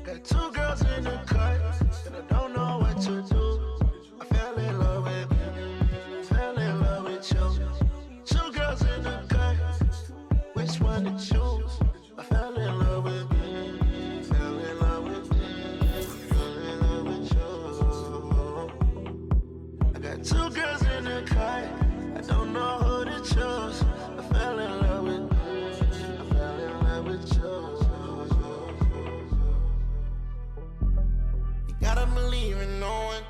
Got two girls in the cut, and I don't know what to do. I fell in love with you. Two girls in the cut, which one to choose? I fell in love with you, fell in love with you, fell in love with you. I got two girls in the cut, I don't know who to choose. I fell in love with you, I fell in love with you. Gotta believe in no one.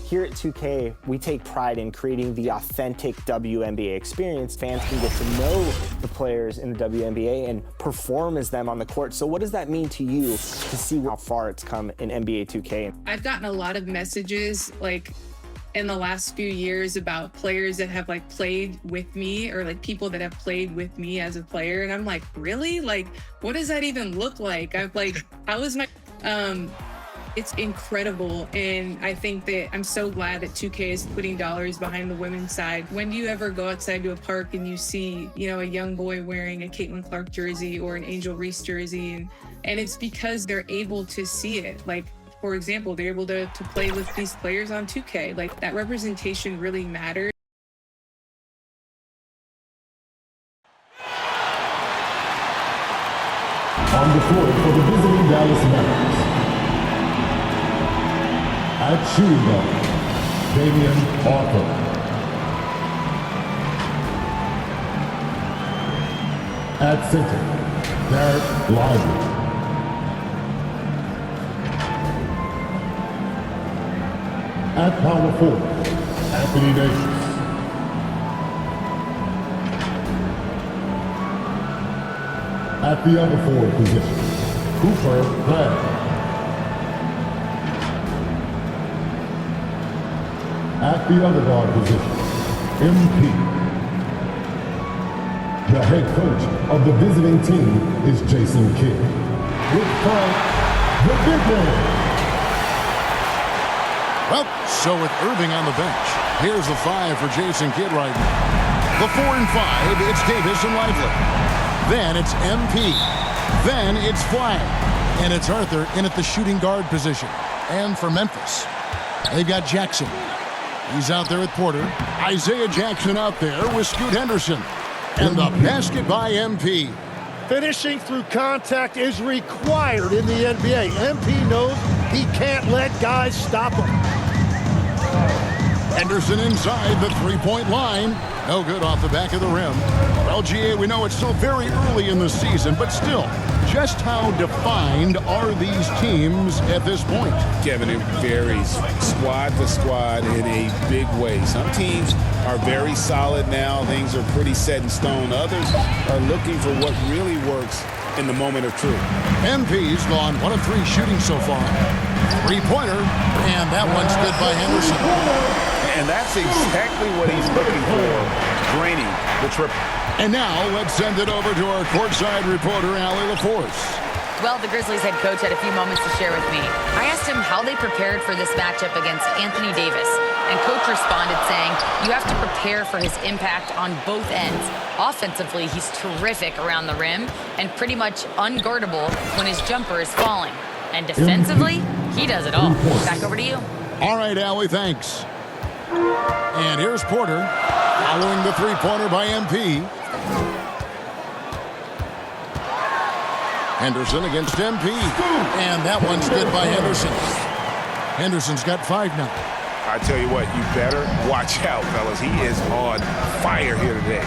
Here at 2K, we take pride in creating the authentic WNBA experience. Fans can get to know the players in the WNBA and perform as them on the court. So what does that mean to you to see how far it's come in NBA 2K? I've gotten a lot of messages like in the last few years about players that have like played with me or like people that have played with me as a player. And I'm like, really? Like, what does that even look like? I'm like, how is my, it's incredible. And I think that I'm so glad that 2K is putting dollars behind the women's side. When do you ever go outside to a park and you see, you know, a young boy wearing a Caitlin Clark jersey or an Angel Reese jersey? And it's because they're able to see it. Like, for example, they're able to play with these players on 2K. Like, that representation really matters. On the court for the visiting Dallas Mavericks. At shooting guard, Damian Arthur. At center, Derek Lively. At power forward, Anthony Davis. At the other forward position, Cooper Flag. At the other guard position, MP. The head coach of the visiting team is Jason Kidd. With Frank, the big man. Well, so with Irving on the bench, here's the 5 for Jason Kidd right now. The 4 and 5, it's Davis and Lively. Then it's MP. Then it's Flag. And it's Arthur in at the shooting guard position. And for Memphis, they've got Jackson. He's out there at Porter. Isaiah Jackson out there with Scoot Henderson. And the basket by MP. Finishing through contact is required in the NBA. MP knows he can't let guys stop him. Henderson inside the three-point line. No good off the back of the rim. Well, GA, we know it's still very early in the season, but still, just how defined are these teams at this point? Kevin, it varies squad to squad in a big way. Some teams are very solid now. Things are pretty set in stone. Others are looking for what really works in the moment of truth. MP's gone 1 of 3 shooting so far. Three-pointer, and that one's good by Henderson. And that's exactly what he's looking for, draining the triple. And now let's send it over to our courtside reporter, Allie LaForce. Well, the Grizzlies head coach had a few moments to share with me. I asked him how they prepared for this matchup against Anthony Davis, and coach responded saying, you have to prepare for his impact on both ends. Offensively, he's terrific around the rim and pretty much unguardable when his jumper is falling. And defensively, he does it all. Back over to you. All right, Allie, thanks. And here's Porter, following the three-pointer by MP. Henderson against MP. And that one's good by Henderson. Henderson's got 5 now. I tell you what, you better watch out, fellas. He is on fire here today.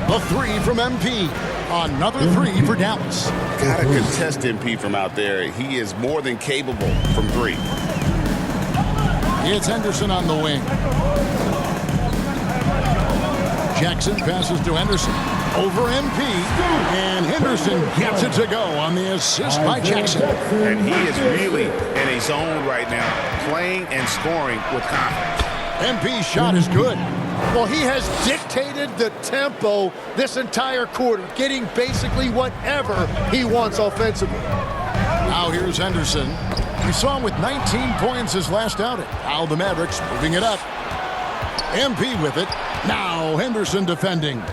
The 3 from MP. Another 3 for Dallas. Gotta contest MP from out there. He is more than capable from 3. It's Henderson on the wing. Jackson passes to Henderson. Over MP. And Henderson gets it to go on the assist by Jackson. And he is really in a zone right now, playing and scoring with confidence. MP's shot is good. Well, he has dictated the tempo this entire quarter, getting basically whatever he wants offensively. Now here's Henderson. We saw him with 19 points his last outing. Now the Mavericks moving it up. MP with it. Now Henderson defending.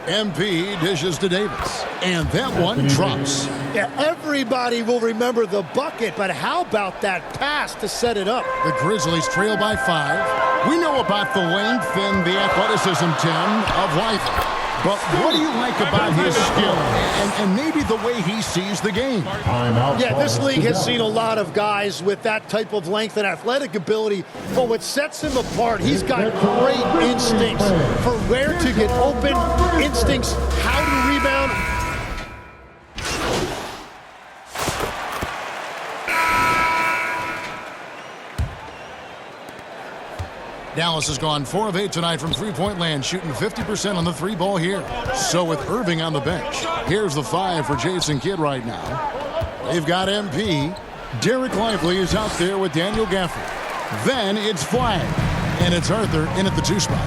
MP dishes to Davis. And that one drops. Yeah, everybody will remember the bucket, but how about that pass to set it up? The Grizzlies trail by 5. We know about the length and the athleticism, Tim, of Lifer. But what do you like about his skill and maybe the way he sees the game? Yeah, this league has seen a lot of guys with that type of length and athletic ability, but what sets him apart, he's got great instincts for where to get open, instincts, how to rebound. Dallas has gone 4 of 8 tonight from three-point land, shooting 50% on the 3-ball here. So with Irving on the bench, here's the 5 for Jason Kidd right now. They've got MP. Derek Lively is out there with Daniel Gafford. Then it's Flag, and it's Arthur in at the 2 spot.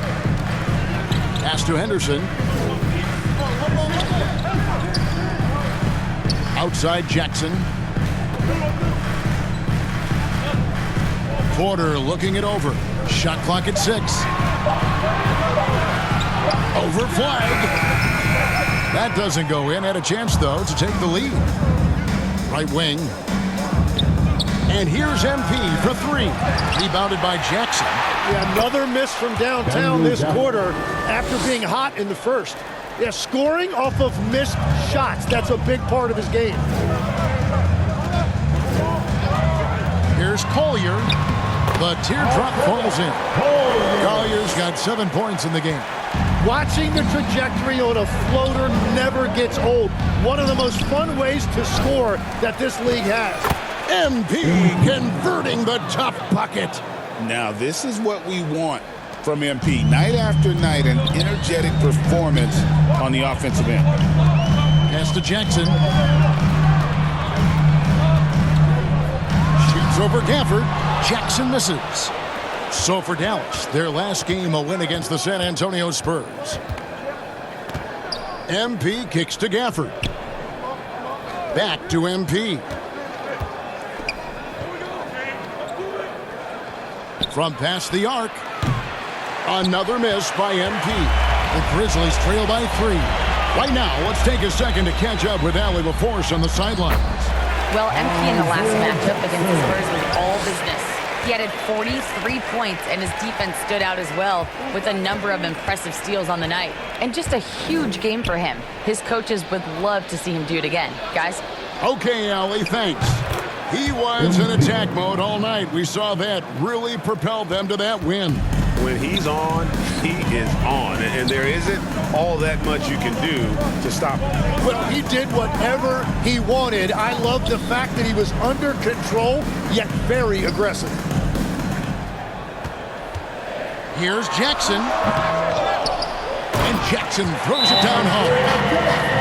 Pass to Henderson. Outside Jackson. Porter looking it over. Shot clock at 6. Over Flag. That doesn't go in. Had a chance, though, to take the lead. Right wing. And here's MP for 3. Rebounded by Jackson. Yeah, another miss from downtown this quarter after being hot in the first. Yeah, scoring off of missed shots. That's a big part of his game. Here's Collier. The teardrop falls in. Collier's got 7 points in the game. Watching the trajectory on a floater never gets old. One of the most fun ways to score that this league has. MP converting the tough bucket. Now, this is what we want from MP. Night after night, an energetic performance on the offensive end. Pass to Jackson. Shoots over Gafford. Jackson misses. So for Dallas, their last game a win against the San Antonio Spurs. MP kicks to Gafford. Back to MP. From past the arc. Another miss by MP. The Grizzlies trail by 3. Right now, let's take a second to catch up with Allie LaForce on the sidelines. Well, MP in the last matchup against the Spurs was all business. He added 43 points, and his defense stood out as well with a number of impressive steals on the night. And just a huge game for him. His coaches would love to see him do it again. Guys? Okay, Allie, thanks. He was in attack mode all night. We saw that really propelled them to that win. When he's on, he is on. And there isn't all that much you can do to stop him. Well, he did whatever he wanted. I love the fact that he was under control, yet very aggressive. Here's Jackson. And Jackson throws it down hard.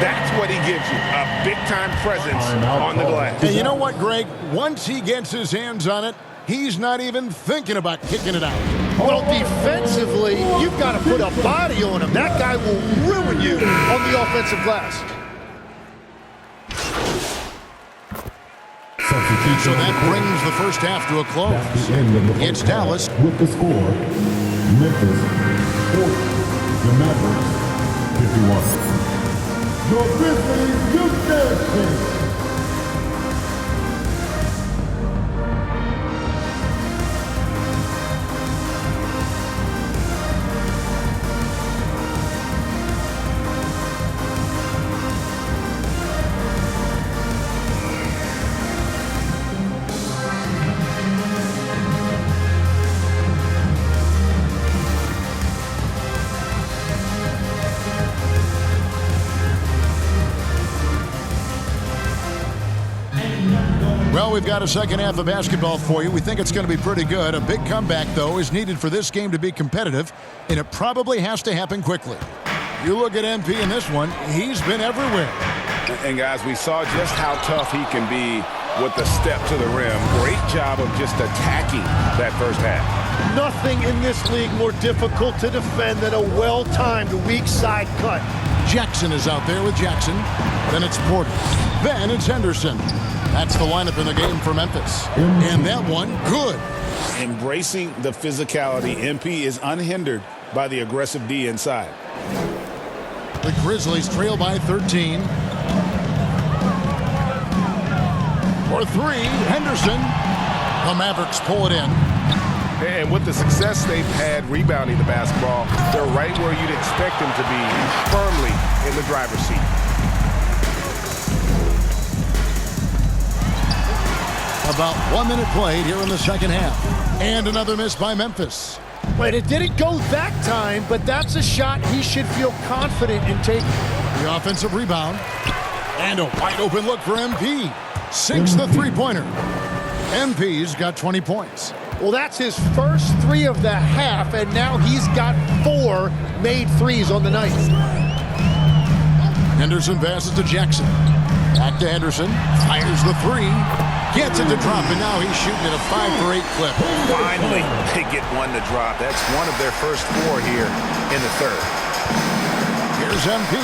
That's what he gives you, a big-time presence on the glass. And you know what, Greg? Once he gets his hands on it, he's not even thinking about kicking it out. Well, defensively, you've got to put a body on him. That guy will ruin you on the offensive glass. So that brings the first half to a close. It's Dallas. With the score, Memphis 40, the Mavericks 51. The Grizzlies use their team. Well, we've got a second half of basketball for you. We think it's going to be pretty good. A big comeback, though, is needed for this game to be competitive, and it probably has to happen quickly. You look at MP in this one, he's been everywhere. And, guys, we saw just how tough he can be with the step to the rim. Great job of just attacking that first half. Nothing in this league more difficult to defend than a well-timed weak side cut. Jackson is out there with Jackson. Then it's Porter. Then it's Henderson. That's the lineup in the game for Memphis. And that one, good. Embracing the physicality, MP is unhindered by the aggressive D inside. The Grizzlies trail by 13. For three, Henderson. The Mavericks pull it in. And with the success they've had rebounding the basketball, they're right where you'd expect them to be, firmly in the driver's seat. About 1 minute played here in the second half. And another miss by Memphis. Wait, it didn't go that time, but that's a shot he should feel confident in taking. The offensive rebound. And a wide open look for MP. Sinks the three-pointer. MP's got 20 points. Well, that's his first three of the half, and now he's got 4 made threes on the night. Henderson passes to Jackson. Back to Henderson. Fires the three. Gets it to drop, and now he's shooting at a 5-for-8 clip. Finally, they get one to drop. That's one of their first 4 here in the third. Here's MP.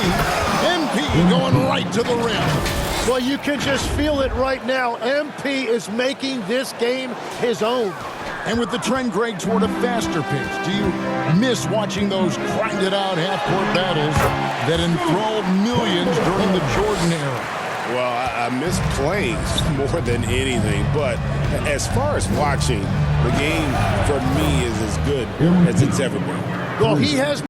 MP going right to the rim. Well, you can just feel it right now. MP is making this game his own. And with the trend, Greg, toward a faster pace, do you miss watching those grinded-out half-court battles that enthralled millions during the Jordan era? Well, I miss playing more than anything, but as far as watching, the game for me is as good as it's ever been. Well, he has